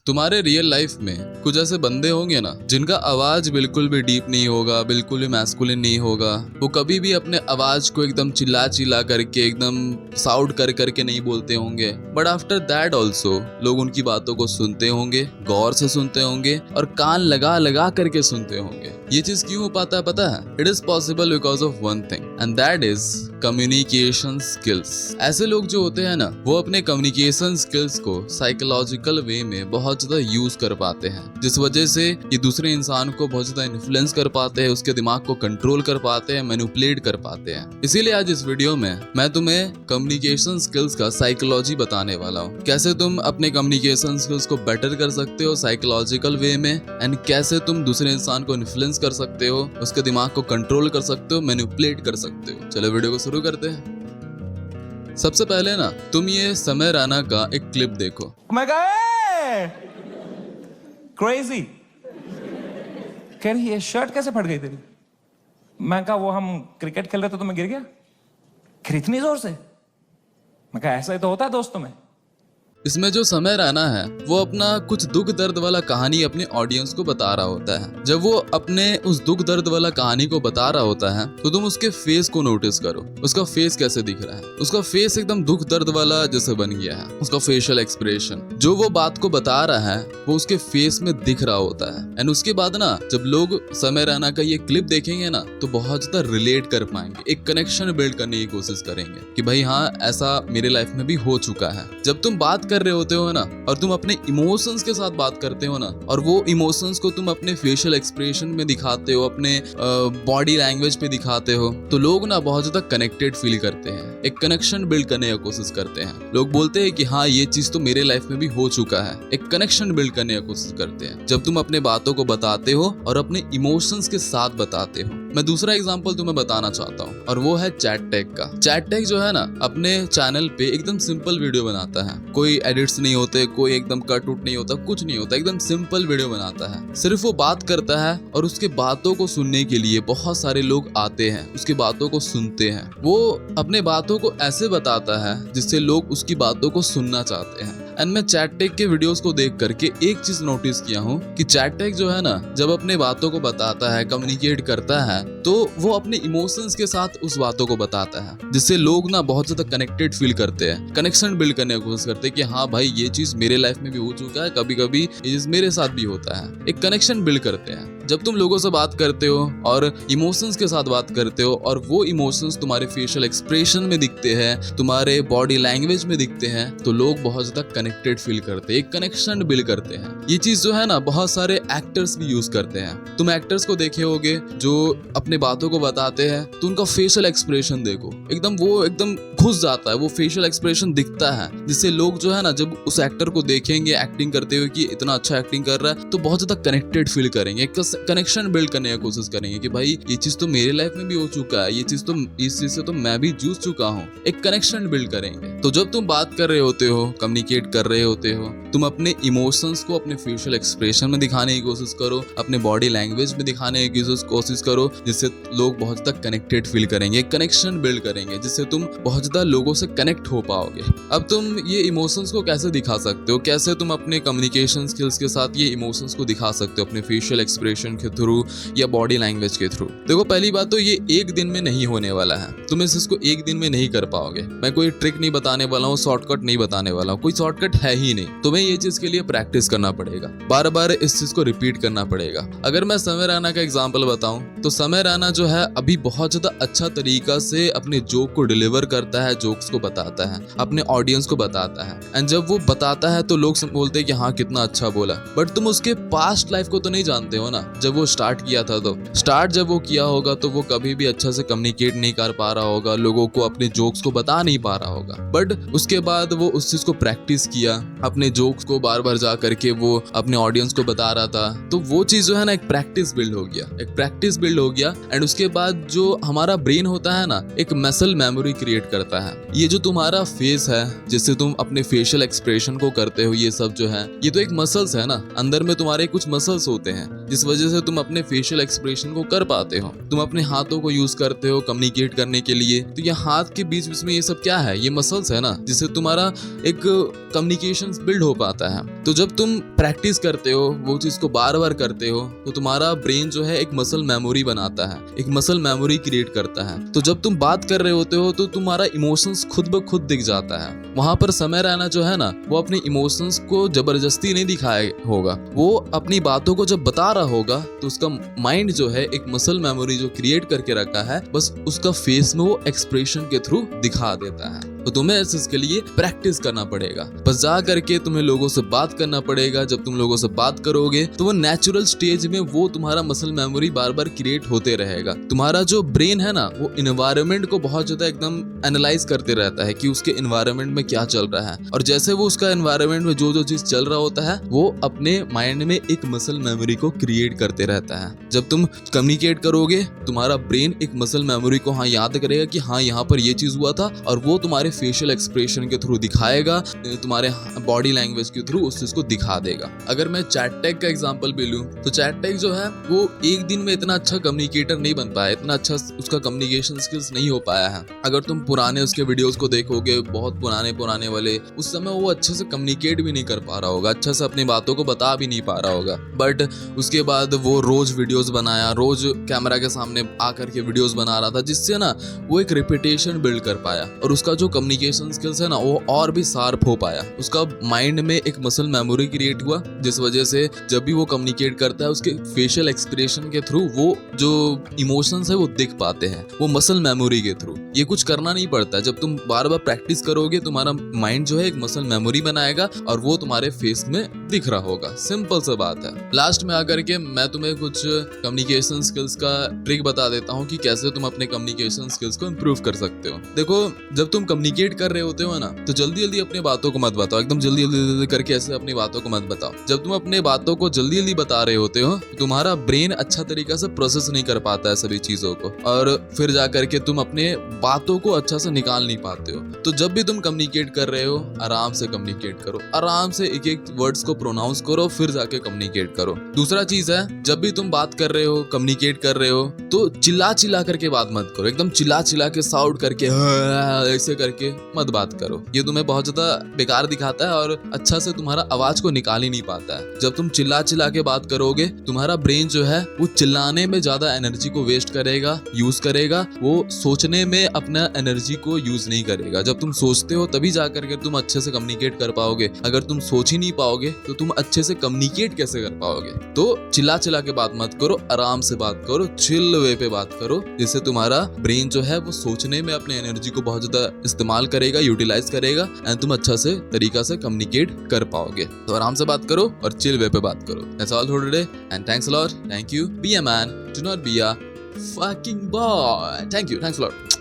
तुम्हारे real life में कुछ ऐसे बंदे होंगे ना जिनका आवाज बिल्कुल भी डीप नहीं होगा, बिल्कुल भी मैस्कुलिन नहीं होगा। वो कभी भी अपने आवाज को एकदम चिल्ला चिल्ला करके, एकदम साउंड कर करके नहीं बोलते होंगे। बट आफ्टर दैट ऑल्सो लोग उनकी बातों को सुनते होंगे, गौर से सुनते होंगे और कान लगा लगा करके सुनते होंगे। ये चीज क्यों हो पाता है पता है? It is possible because of one thing and that is communication skills. ऐसे लोग जो होते हैं ना, वो अपने कम्युनिकेशन स्किल्स को साइकोलॉजिकल वे में बहुत ज्यादा यूज कर पाते हैं, जिस वजह से ये दूसरे इंसान को बहुत ज्यादा इन्फ्लुएंस कर पाते हैं, उसके दिमाग को कंट्रोल कर पाते हैं, मैनिपुलेट कर पाते हैं। इसीलिए आज इस वीडियो में मैं तुम्हें कम्युनिकेशन स्किल्स का साइकोलॉजी बताने वाला हूँ। कैसे तुम अपने कम्युनिकेशन स्किल्स को बेटर कर सकते हो साइकोलॉजिकल वे में, एंड कैसे तुम दूसरे इंसान को इन्फ्लुएंस कर सकते हो, उसके दिमाग को कंट्रोल कर सकते हो, मैनिपुलेट कर सकते हो। चलो वीडियो को शुरू करते हैं। सबसे पहले ना तुम ये समय रैना का एक क्लिप देखो। क्रेजी कह रही है, शर्ट कैसे फट गई तेरी? मैं कहा वो हम क्रिकेट खेल रहे थे तो मैं गिर गया। इतनी जोर से? मैं कहा ऐसा ही तो होता है दोस्तों में। इसमें जो समय रैना है वो अपना कुछ दुख दर्द वाला कहानी अपने ऑडियंस को बता रहा होता है। जब वो अपने उस दुख दर्द वाला कहानी को बता रहा होता है तो तुम उसके फेस को नोटिस करो। उसका फेस कैसे दिख रहा है? उसका फेस एकदम दुख दर्द वाला जैसे बन गया है। उसका फेशियल एक्सप्रेशन, जो वो बात को बता रहा है वो उसके फेस में दिख रहा होता है। एंड उसके बाद ना जब लोग समय रैना का ये क्लिप देखेंगे ना तो बहुत ज्यादा रिलेट कर पाएंगे, एक कनेक्शन बिल्ड करने की कोशिश करेंगे कि भाई हाँ, ऐसा मेरे लाइफ में भी हो चुका है। जब तुम बात कर रहे होते हो ना और तुम अपने इमोशंस के साथ बात करते हो ना, और वो इमोशंस को तुम अपने फेशियल एक्सप्रेशन में दिखाते हो, अपने बॉडी लैंग्वेज पे दिखाते हो, तो लोग ना बहुत ज्यादा कनेक्टेड फील करते हैं, एक कनेक्शन बिल्ड करने की कोशिश करते हैं। लोग बोलते हैं कि हाँ, ये चीज तो मेरे लाइफ में भी हो चुका है, एक कनेक्शन बिल्ड करने की कोशिश करते हैं जब तुम अपने बातों को बताते हो और अपने इमोशंस के साथ बताते हो। मैं दूसरा एग्जांपल तुम्हें बताना चाहता हूँ और वो है चैटटेक का। चैटटेक जो है ना अपने चैनल पे एकदम सिंपल वीडियो बनाता है, कोई एडिट्स नहीं होते, कोई एकदम कट उट नहीं होता, कुछ नहीं होता, एकदम सिंपल वीडियो बनाता है। सिर्फ वो बात करता है और उसके बातों को सुनने के लिए बहुत सारे लोग आते हैं, उसकी बातों को सुनते हैं। वो अपने बातों को ऐसे बताता है जिससे लोग उसकी बातों को सुनना चाहते हैं। एंड मैं चैटटेक के वीडियोस को देख करके एक चीज नोटिस किया हूँ कि चैटटेक जो है ना, जब अपने बातों को बताता है, कम्युनिकेट करता है, तो वो अपने इमोशंस के साथ उस बातों को बताता है, जिससे लोग ना बहुत ज्यादा कनेक्टेड फील करते हैं, कनेक्शन बिल्ड करने की कोशिश करते हैं कि हाँ भाई, ये चीज मेरे लाइफ में भी हो चुका है, कभी कभी ये चीज मेरे साथ भी होता है। एक कनेक्शन बिल्ड करते हैं। जब तुम लोगों से बात करते हो और इमोशंस के साथ बात करते हो और वो इमोशंस तुम्हारे फेशियल एक्सप्रेशन में दिखते हैं, तुम्हारे बॉडी लैंग्वेज में दिखते हैं, तो लोग बहुत ज्यादा कनेक्टेड फील करते हैं, एक कनेक्शन बिल्ड करते हैं। ये चीज जो है ना बहुत सारे एक्टर्स भी यूज करते हैं। तुम एक्टर्स को देखे होगे जो अपने बातों को बताते हैं, तो उनका फेशियल एक्सप्रेशन देखो, एकदम वो एकदम घुस जाता है, वो फेशियल एक्सप्रेशन दिखता है, जिससे लोग जो है ना जब उस एक्टर को देखेंगे एक्टिंग करते हुए कि इतना अच्छा एक्टिंग कर रहा है, तो बहुत ज्यादा कनेक्टेड फील करेंगे, कनेक्शन बिल्ड करने की कोशिश करेंगे कि भाई ये चीज तो मेरे लाइफ में भी हो चुका है, ये चीज तो, इस चीज से तो मैं भी जूझ चुका हूँ, एक कनेक्शन बिल्ड करेंगे। तो जब तुम बात कर रहे होते हो, कम्युनिकेट कर रहे होते हो, तुम अपने इमोशंस को अपने फेशियल एक्सप्रेशन में दिखाने की कोशिश करो, अपने बॉडी लैंग्वेज में दिखाने की कोशिश करो, जिससे लोग बहुत ज्यादा कनेक्टेड फील करेंगे, कनेक्शन बिल्ड करेंगे, जिससे तुम बहुत ज्यादा लोगों से कनेक्ट हो पाओगे। अब तुम ये इमोशंस को कैसे दिखा सकते हो, कैसे तुम अपने कम्युनिकेशन स्किल्स के साथ ये इमोशंस को दिखा सकते हो, अपने फेशियल एक्सप्रेशन के थ्रू या बॉडी लैंग्वेज के थ्रू? देखो, पहली बात तो ये एक दिन में नहीं होने वाला है, तुम इस चीज को एक दिन में नहीं कर पाओगे। मैं कोई ट्रिक नहीं बताने वाला हूँ, शॉर्टकट नहीं बताने वाला हूँ, कोई शॉर्टकट है ही नहीं। तुम्हें ये चीज के लिए प्रैक्टिस करना पड़ेगा, बार बार इस चीज को रिपीट करना पड़ेगा। अगर मैं समय रैना का एग्जाम्पल बताऊं तो समय रैना जो है अभी बहुत ज्यादा अच्छा तरीका से अपने जोक को डिलीवर करता है, जोक्स को बताता है, अपने ऑडियंस को बताता है। एंड जब वो बताता है तो लोग बोलते हैं कि हाँ, कितना अच्छा बोला। बट तुम उसके पास्ट लाइफ को तो नहीं जानते हो ना। जब वो स्टार्ट किया था, तो स्टार्ट जब वो किया होगा तो वो कभी भी अच्छा से कम्युनिकेट नहीं कर पा रहा होगा, लोगों को अपने जोक्स को बता नहीं पा रहा होगा। बट उसके बाद वो उस चीज को प्रैक्टिस किया, अपने जोक्स को बार बार जा करके वो अपने ऑडियंस को बता रहा था, तो वो चीज जो है ना एक प्रैक्टिस बिल्ड हो गया, एक प्रैक्टिस बिल्ड हो गया। एंड उसके बाद जो हमारा ब्रेन होता है ना, एक मसल मेमोरी क्रिएट करता है। ये जो तुम्हारा फेस है, जिससे तुम अपने फेशियल एक्सप्रेशन को करते हो, ये सब जो है, ये तो एक मसल्स है ना, अंदर में तुम्हारे कुछ मसल्स होते हैं, जिस वजह से तुम अपने फेशियल एक्सप्रेशन को कर पाते हो। तुम अपने हाथों को यूज करते हो कम्युनिकेट करने के लिए, तो ये हाथ के बीच बीच में ये सब क्या है, ये मसल्स है ना, जिससे तुम्हारा एक कम्युनिकेशन बिल्ड हो पाता है। तो जब तुम प्रैक्टिस करते हो, वो चीज को बार बार करते हो, तो तुम्हारा ब्रेन जो है एक मसल मेमोरी बनाता है, एक मसल मेमोरी क्रिएट करता है। तो जब तुम बात कर रहे होते हो तो तुम्हारा इमोशंस खुद ब खुद दिख जाता है। वहां पर समय रैना जो है ना, वो अपने इमोशंस को जबरदस्ती नहीं दिखाए होगा, वो अपनी बातों को जब बता रहा होगा तो उसका माइंड जो है एक मसल मेमोरी जो क्रिएट करके रखा है, बस उसका फेस में वो एक्सप्रेशन के थ्रू दिखा देता है। तो तुम्हें इसके लिए प्रैक्टिस करना पड़ेगा, बस जा करके तुम्हें लोगों से बात करना पड़ेगा। जब तुम लोगों से बात करोगे तो वो नेचुरल स्टेज में वो तुम्हारा मसल मेमोरी बार बार क्रिएट होते रहेगा। तुम्हारा जो ब्रेन है ना, वो इन्वायरमेंट को बहुत ज्यादा एकदम एनालाइज करते रहता है कि उसके इन्वायरमेंट में क्या चल रहा है, और जैसे वो उसका इन्वायरमेंट में जो जो चीज चल रहा होता है, वो अपने माइंड में एक मसल मेमोरी को क्रिएट करते रहता है। जब तुम कम्युनिकेट करोगे, तुम्हारा ब्रेन एक मसल मेमोरी को याद करेगा कि हाँ यहाँ पर ये चीज हुआ था, और वो तुम्हारे फेशियल एक्सप्रेशन के थ्रू दिखाएगा, तुम्हारे बॉडी लैंग्वेज के थ्रू उस चीज को दिखा देगा। अगर मैं चैटटेक का एग्जांपल भी लूं, तो चैटटेक जो है वो एक दिन में इतना अच्छा कम्युनिकेटर नहीं बन पाया, इतना अच्छा उसका कम्युनिकेशन स्किल्स नहीं हो पाया है। अगर तुम पुराने उसके वीडियोस को देखोगे, बहुत पुराने वाले, उस समय वो अच्छे से कम्युनिकेट भी नहीं कर पा रहा होगा, अच्छा से अपनी बातों को बता भी नहीं पा रहा होगा। बट उसके बाद वो रोज वीडियोस बनाया, रोज कैमरा के सामने आकर के वीडियोस बना रहा था, जिससे ना वो एक रेपुटेशन बिल्ड कर पाया, और उसका जो कम्युनिकेशन स्किल्स है ना, वो और भी शार्प हो पाया। उसका माइंड में एक मसल मेमोरी क्रिएट हुआ, जिस वजह से जब भी वो कम्युनिकेट करता है, उसके फेशियल एक्सप्रेशन के थ्रू वो जो इमोशंस है वो दिख पाते हैं, वो मसल मेमोरी के थ्रू। ये कुछ करना नहीं पड़ता, जब तुम बार बार प्रैक्टिस करोगे, तुम्हारा माइंड जो है एक मसल मेमोरी बनाएगा, और वो तुम्हारे फेस में दिख रहा होगा। सिंपल सा बात है। लास्ट में आकर के मैं तुम्हें कुछ कम्युनिकेशन स्किल्स का ट्रिक बता देता हूँ कि कैसे तुम अपने कम्युनिकेशन स्किल्स को इम्प्रूव कर सकते हो। देखो, जब तुम कम्युनिकेट कर रहे होते हो ना, तो जल्दी जल्दी अपनी बातों को मत बताओ, एकदम जल्दी जल्दी करके ऐसे अपनी बातों को मत बताओ। जब तुम अपने बातों को जल्दी जल्दी बता रहे होते हो, तुम्हारा ब्रेन अच्छा तरीका से प्रोसेस नहीं कर पाता है सभी चीजों को, और फिर जाकर के तुम अपने बातों को अच्छा से निकाल नहीं पाते हो। तो जब भी तुम कम्युनिकेट कर रहे हो, आराम से कम्युनिकेट करो, आराम से एक एक वर्ड्स को प्रोनाउंस करो, फिर जाके कम्युनिकेट करो। दूसरा चीज है, जब भी तुम बात कर रहे हो, कम्युनिकेट कर रहे हो, तो चिल्ला चिल्ला करके बात मत करो, एकदम चिल्ला चिल्ला के साउंड करके ऐसे करके मत बात करो। ये तुम्हें बहुत ज्यादा बेकार दिखाता है और अच्छा से तुम्हारा आवाज को निकाल ही नहीं पाता है। जब तुम चिल्ला चिल्ला के बात करोगे, तुम्हारा ब्रेन जो है वो चिल्लाने में ज्यादा एनर्जी को वेस्ट करेगा, यूज करेगा, वो सोचने में अपना एनर्जी को यूज नहीं करेगा। जब तुम सोचते हो तभी जाकर के तुम अच्छे से कम्युनिकेट कर पाओगे। अगर तुम सोच ही नहीं पाओगे तो तुम अच्छे से कम्युनिकेट कैसे कर पाओगे? तो चिल्ला चिल्ला के बात मत करो, आराम से बात करो, चिल वे पे बात करो, जिससे तुम्हारा ब्रेन जो है वो सोचने में अपने एनर्जी को बहुत ज्यादा इस्तेमाल करेगा, यूटिलाइज करेगा, एंड तुम अच्छा से तरीका से कम्युनिकेट कर पाओगे। तो आराम से बात करो और चिल वे पे बात करो। That's all for today and thanks a lot. Thank you. Be a man. Do not be a fucking boy. Thank you. Thanks a lot.